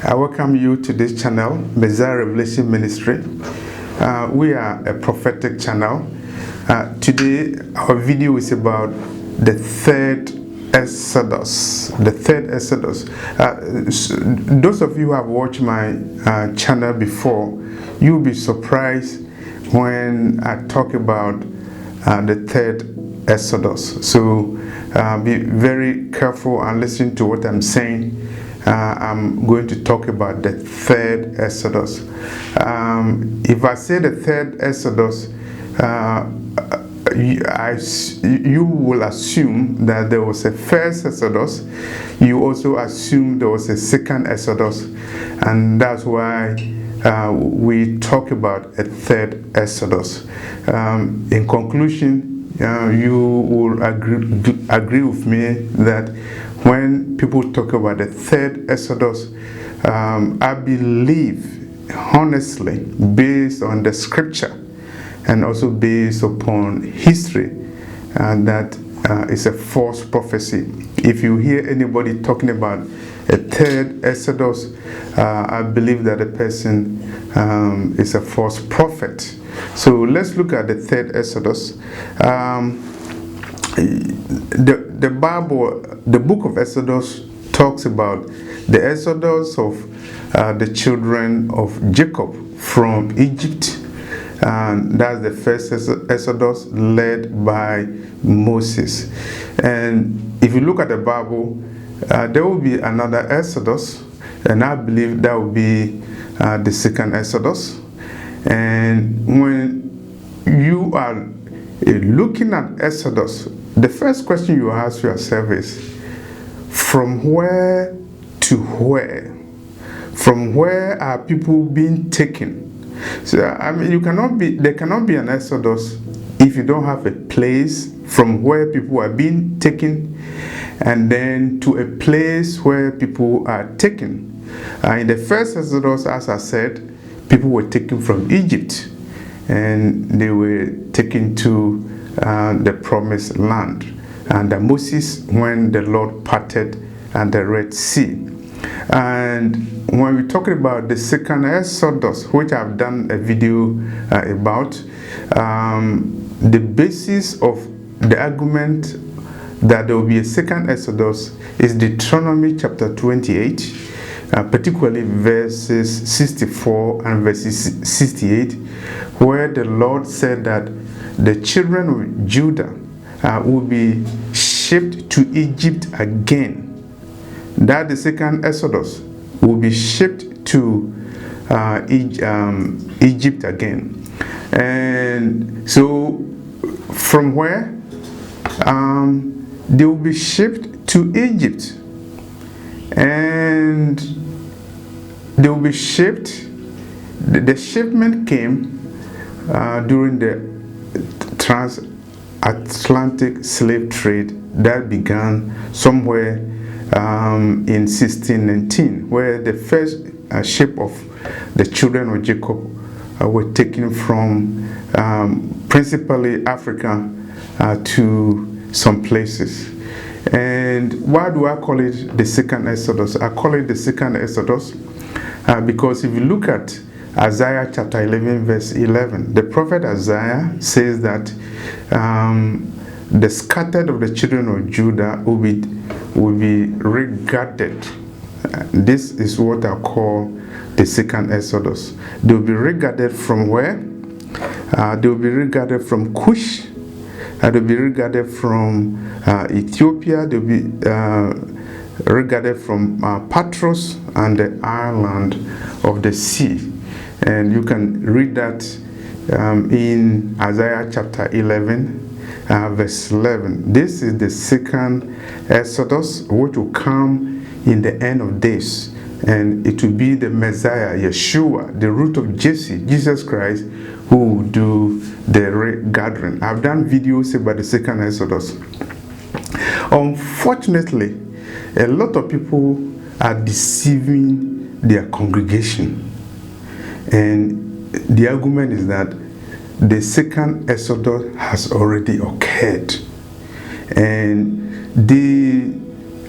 I welcome you to this channel, Messiah Revelation Ministry. We are a prophetic channel. Today, our video is about the third Exodus. The third Exodus. Those of you who have watched my channel before, you'll be surprised when I talk about the third Exodus. So be very careful and listen to what I'm saying. I'm going to talk about the third Exodus. If I say the third Exodus, you will assume that there was a first Exodus. You also assume there was a second Exodus, and that's why we talk about a third Exodus. In conclusion, you will agree with me that when people talk about the third Exodus, I believe honestly, based on the scripture and also based upon history, that is a false prophecy. If you hear anybody talking about a third Exodus, I believe that the person is a false prophet. So let's look at the third Exodus. The Bible, the book of Exodus, talks about the Exodus of the children of Jacob from Egypt. And that's the first Exodus led by Moses. And if you look at the Bible, there will be another Exodus, and I believe that will be the second Exodus. And when you are looking at Exodus, the first question you ask yourself is, from where to where? From where are people being taken? So I mean, there cannot be an Exodus if you don't have a place from where people are being taken, and then to a place where people are taken. In the first Exodus, as I said, people were taken from Egypt, and they were taken to the promised land. And Moses, when the Lord parted the Red Sea. And when we're talking about the second Exodus, which I've done a video about, the basis of the argument that there will be a second Exodus is Deuteronomy chapter 28, particularly verses 64 and verses 68, where the Lord said that the children of Judah will be shipped to Egypt again. That the second Exodus will be shipped to Egypt again. And so from where? They will be shipped to Egypt. And they will be shipped. The shipment came during the transatlantic slave trade that began somewhere in 1619, where the first ship of the children of Jacob were taken from principally Africa to some places. And why do I call it the second Exodus? I call it the second Exodus because if you look at Isaiah chapter 11 verse 11, the prophet Isaiah says that the scattered of the children of Judah will be regarded. This is what I call the second Exodus. They will be regarded from where? They will be regarded from Cush. They will be regarded from Ethiopia. They will be regarded from Patros and the island of the sea. And you can read that in Isaiah chapter 11. Verse 11. This is the second Exodus, which will come in the end of days, and it will be the Messiah, Yeshua, the root of Jesse, Jesus Christ, who will do the regathering. I've done videos about the second Exodus. Unfortunately, a lot of people are deceiving their congregation, and the argument is that the second Exodus has already occurred, and they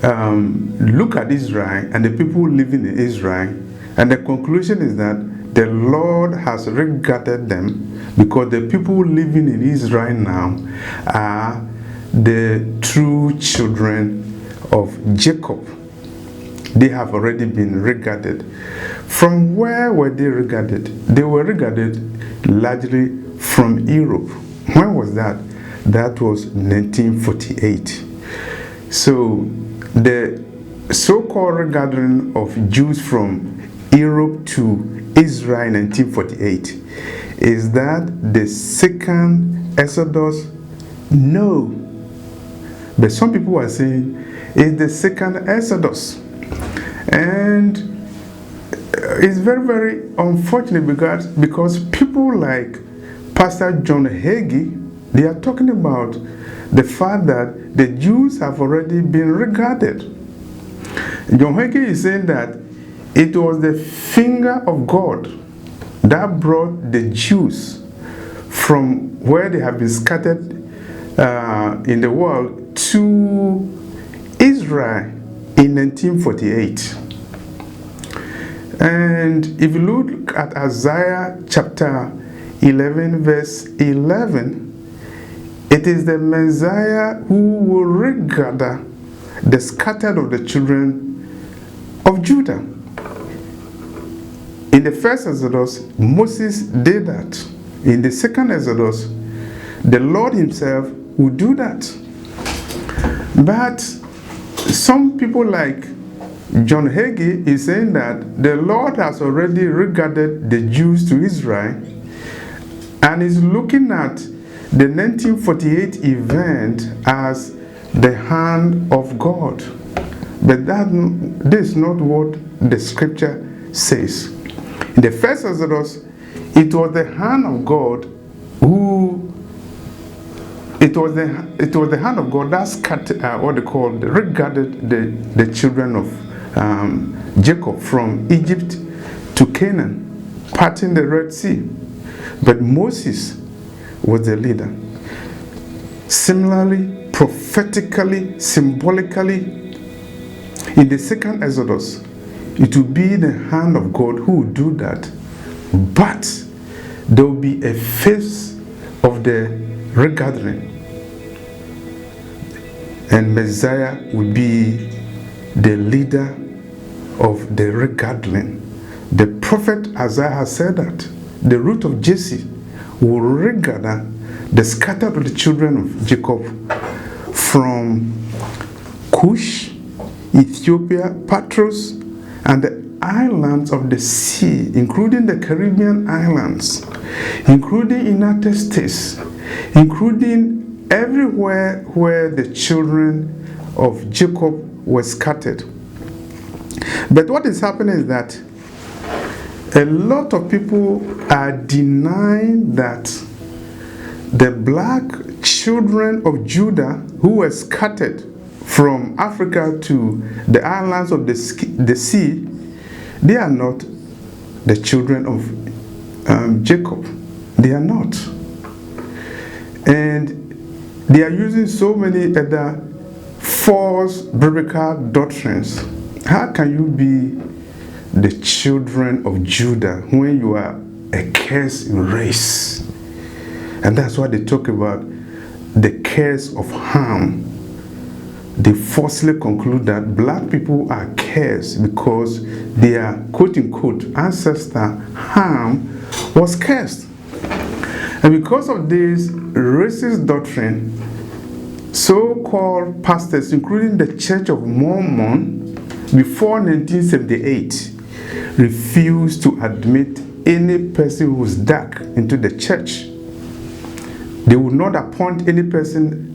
look at Israel and the people living in Israel, and the conclusion is that the Lord has regarded them, because the people living in Israel now are the true children of Jacob. They have already been regarded. From where were they regarded? They were regarded largely from Europe. When was that? That was 1948. So the so-called regathering of Jews from Europe to Israel in 1948, is that the second Exodus? No. But some people are saying it's the second Exodus. And it's very, very unfortunate because people like Pastor John Hagee, they are talking about the fact that the Jews have already been regarded. John Hagee is saying that it was the finger of God that brought the Jews from where they have been scattered in the world to Israel in 1948. And if you look at Isaiah chapter 11 verse 11, it is the Messiah who will regather the scattered of the children of Judah. In the first Exodus, Moses did that. In the second Exodus, the Lord himself will do that. But some people like John Hagee is saying that the Lord has already regarded the Jews to Israel and is looking at the 1948 event as the hand of God. But this is not what the scripture says. In the first Exodus, it was the hand of God that scattered, what they call, regarded the children of Jacob from Egypt to Canaan, parting the Red Sea. But Moses was the leader. Similarly, prophetically, symbolically, in the second Exodus, it will be the hand of God who will do that. But there will be a phase of the regathering. And Messiah will be the leader of the regathering. The prophet Isaiah has said that the root of Jesse will regather the scattered of the children of Jacob from Cush, Ethiopia, Patros, and the islands of the sea, including the Caribbean islands, including United States, including everywhere where the children of Jacob were scattered. But what is happening is that a lot of people are denying that the black children of Judah who were scattered from Africa to the islands of the sea, they are not the children of Jacob. They are not. And they are using so many other false biblical doctrines. How can you be the children of Judah when you are a cursed race? And that's why they talk about the curse of Ham. They falsely conclude that black people are cursed because their quote-unquote ancestor Ham was cursed. And because of this racist doctrine, so-called pastors, including the Church of Mormon, before 1978, refused to admit any person who is dark into the church. They would not appoint any person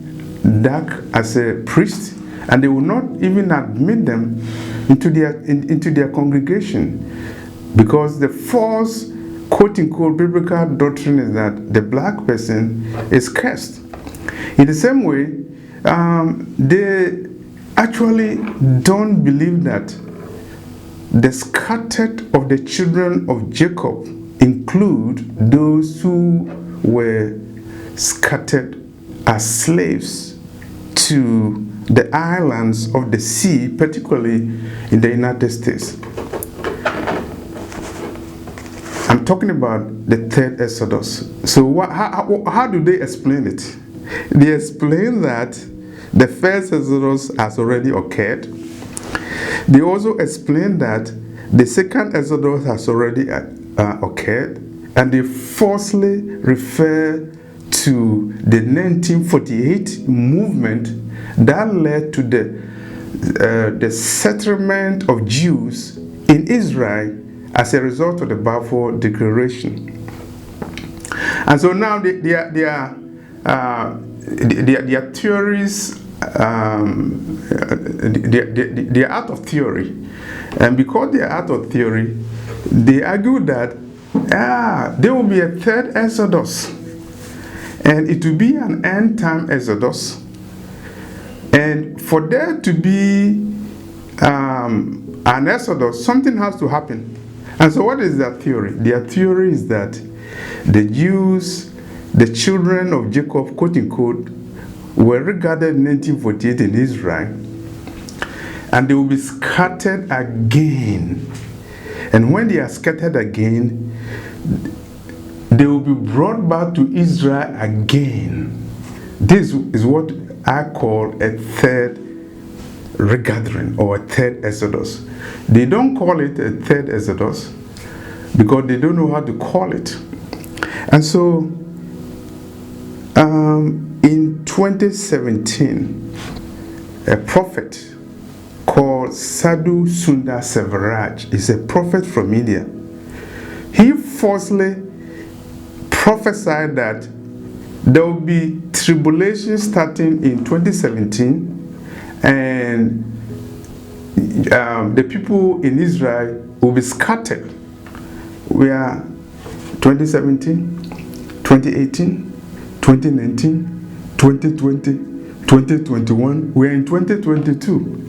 dark as a priest, and they would not even admit them into their congregation, because the false quote-unquote biblical doctrine is that the black person is cursed. In the same way, they actually don't believe that the scattered of the children of Jacob include those who were scattered as slaves to the islands of the sea, particularly in the United States. I'm talking about the third Exodus. So how do they explain it? They explain that the first Exodus has already occurred. They also explain that the second Exodus has already occurred, and they falsely refer to the 1948 movement that led to the settlement of Jews in Israel as a result of the Balfour Declaration. And so now their theories, they're out of theory. And because they're out of theory, they argue that there will be a third Exodus. And it will be an end-time Exodus. And for there to be an Exodus, something has to happen. And so what is their theory? Their theory is that the Jews, the children of Jacob, quote-unquote, were regarded in 1948 in Israel, and they will be scattered again. And when they are scattered again, they will be brought back to Israel again. This is what I call a third regathering or a third Exodus. They don't call it a third Exodus because they don't know how to call it. And so in 2017, a prophet called Sadhu Sundar Sevaraj is a prophet from India. He falsely prophesied that there will be tribulation starting in 2017, and the people in Israel will be scattered. We are 2017, 2018, 2019, 2020, 2021. We are in 2022.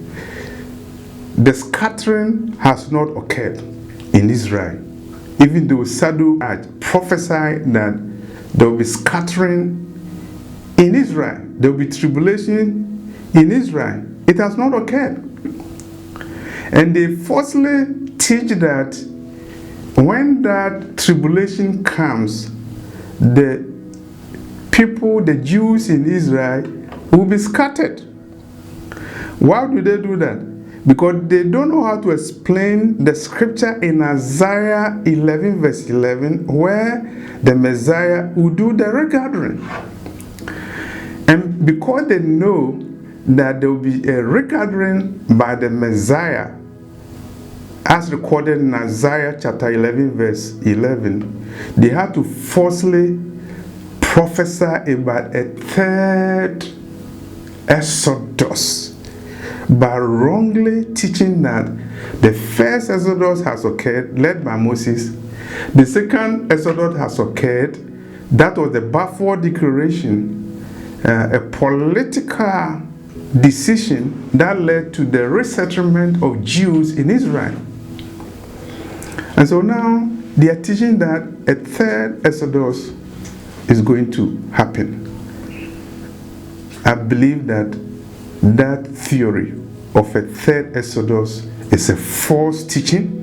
The scattering has not occurred in Israel, even though Sadhu had prophesied that there will be scattering in Israel. There will be tribulation in Israel. It has not occurred. And they falsely teach that when that tribulation comes, the people, the Jews in Israel, will be scattered. Why do they do that? Because they don't know how to explain the scripture in Isaiah 11 verse 11, where the Messiah will do the regathering. And because they know that there will be a regathering by the Messiah, as recorded in Isaiah chapter 11 verse 11, they have to falsely prophesy about a third Exodus by wrongly teaching that the first Exodus has occurred, led by Moses. The second Exodus has occurred. That was the Balfour Declaration, a political decision that led to the resettlement of Jews in Israel. And so now they are teaching that a third Exodus is going to happen. I believe that theory of a third Exodus is a false teaching.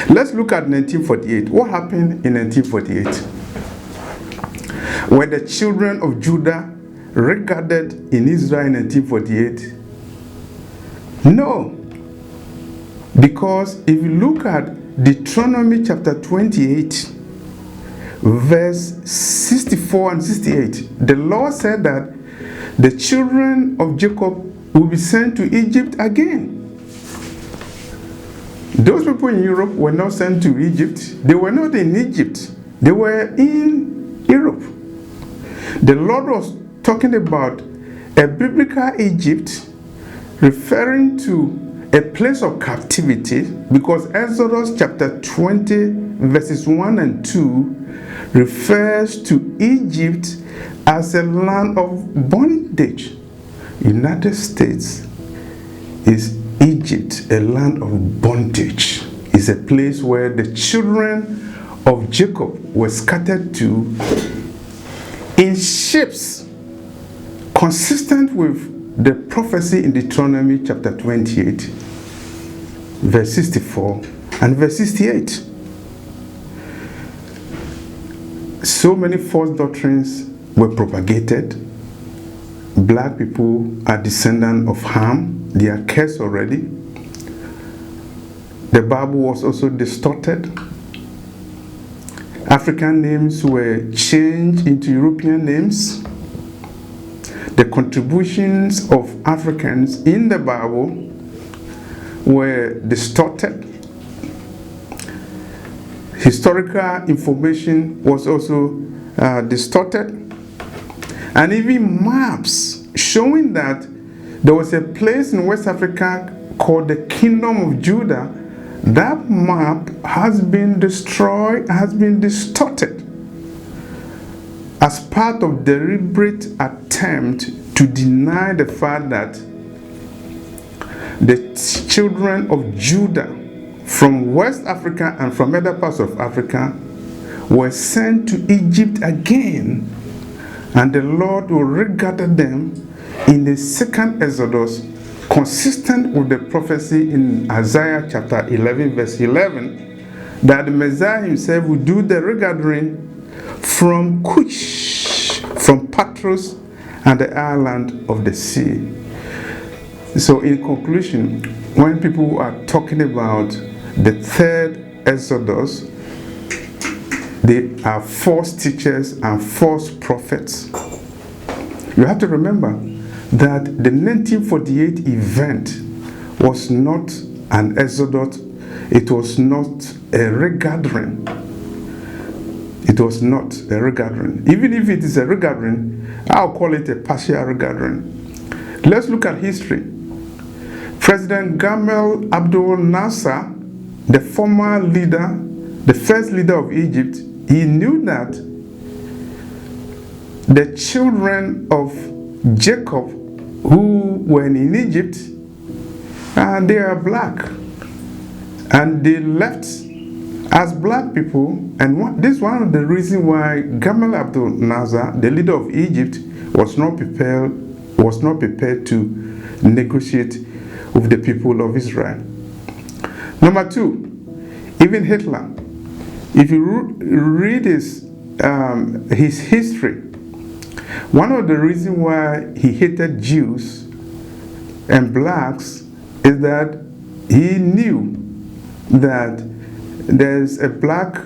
Let's look at 1948. What happened in 1948? Were the children of Judah regathered in Israel in 1948? No. Because if you look at Deuteronomy chapter 28, verse 64 and 68, the Lord said that the children of Jacob will be sent to Egypt again. Those people in Europe were not sent to Egypt. They were not in Egypt. They were in Europe. The Lord was talking about a biblical Egypt, referring to a place of captivity, because Exodus chapter 20 verses 1 and 2 refers to Egypt as a land of bondage. United States is Egypt, a land of bondage. It's a place where the children of Jacob were scattered to in ships consistent with the prophecy in Deuteronomy chapter 28, verse 64 and verse 68. So many false doctrines were propagated. Black people are descendants of Ham. They are cursed already. The Bible was also distorted. African names were changed into European names. The contributions of Africans in the Bible were distorted. Historical information was also distorted. And even maps showing that there was a place in West Africa called the Kingdom of Judah. That map has been destroyed, has been distorted as part of deliberate attempt to deny the fact that the children of Judah from West Africa and from other parts of Africa were sent to Egypt again, and the Lord will regather them in the second Exodus, consistent with the prophecy in Isaiah chapter 11 verse 11, that the Messiah himself will do the regathering from Cush, from Patros and the island of the sea. So in conclusion, when people are talking about the third Exodus, they are false teachers and false prophets. You have to remember that the 1948 event was not an Exodus. It was not a regathering. It was not a regathering. Even if it is a regathering, I'll call it a partial regathering. Let's look at history. President Gamal Abdel Nasser, the former leader, the first leader of Egypt, he knew that the children of Jacob who were in Egypt, they are black. And they left as black people. And this is one of the reasons why Gamal Abdel Nasser, the leader of Egypt, was not prepared to negotiate with the people of Israel. Number two, even Hitler. If you read his history, one of the reasons why he hated Jews and blacks is that he knew that there's a black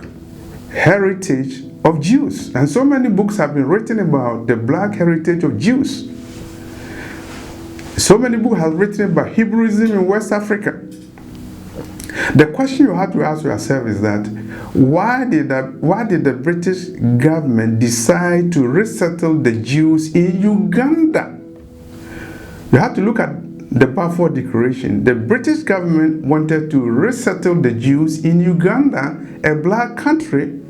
heritage of Jews. And so many books have been written about the black heritage of Jews. So many books have written about Hebrewism in West Africa. The question you have to ask yourself is that why did the British government decide to resettle the Jews in Uganda? You have to look at the Balfour Declaration. The British government wanted to resettle the Jews in Uganda, a black country,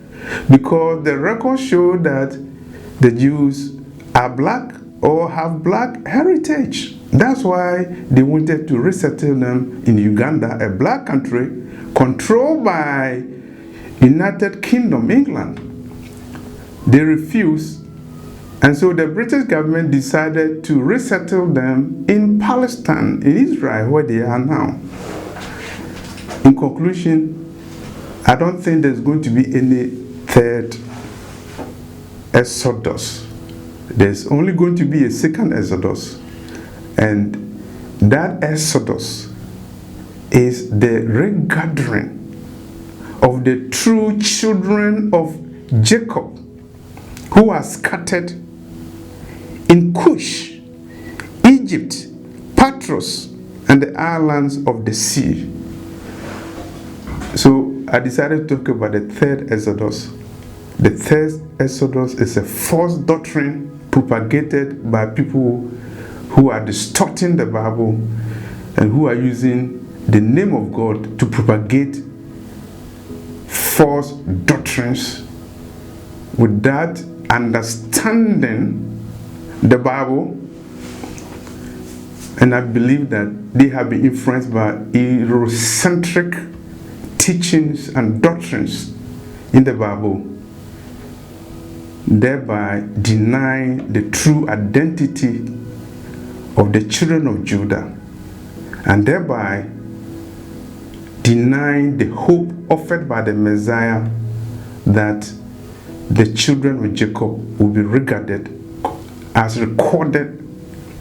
because the records show that the Jews are black or have black heritage. That's why they wanted to resettle them in Uganda, a black country controlled by United Kingdom, England. They refused, and so the British government decided to resettle them in Palestine, in Israel, where they are now. In conclusion, I don't think there's going to be any third Exodus. There's only going to be a second Exodus. And that Exodus is the regathering of the true children of Jacob who are scattered in Cush, Egypt, Patros, and the islands of the sea. So I decided to talk about the third Exodus. The third Exodus is a false doctrine propagated by people who are distorting the Bible and who are using the name of God to propagate false doctrines without understanding the Bible. And I believe that they have been influenced by Eurocentric teachings and doctrines in the Bible, thereby denying the true identity of the children of Judah, and thereby denying the hope offered by the Messiah that the children of Jacob will be regarded as recorded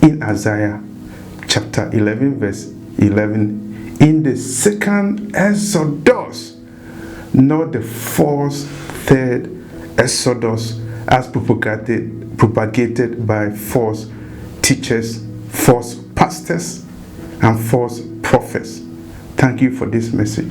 in Isaiah chapter 11 verse 11 in the second Exodus, not the false third Exodus as propagated by false teachers, false pastors, and false prophets. Thank you for this message.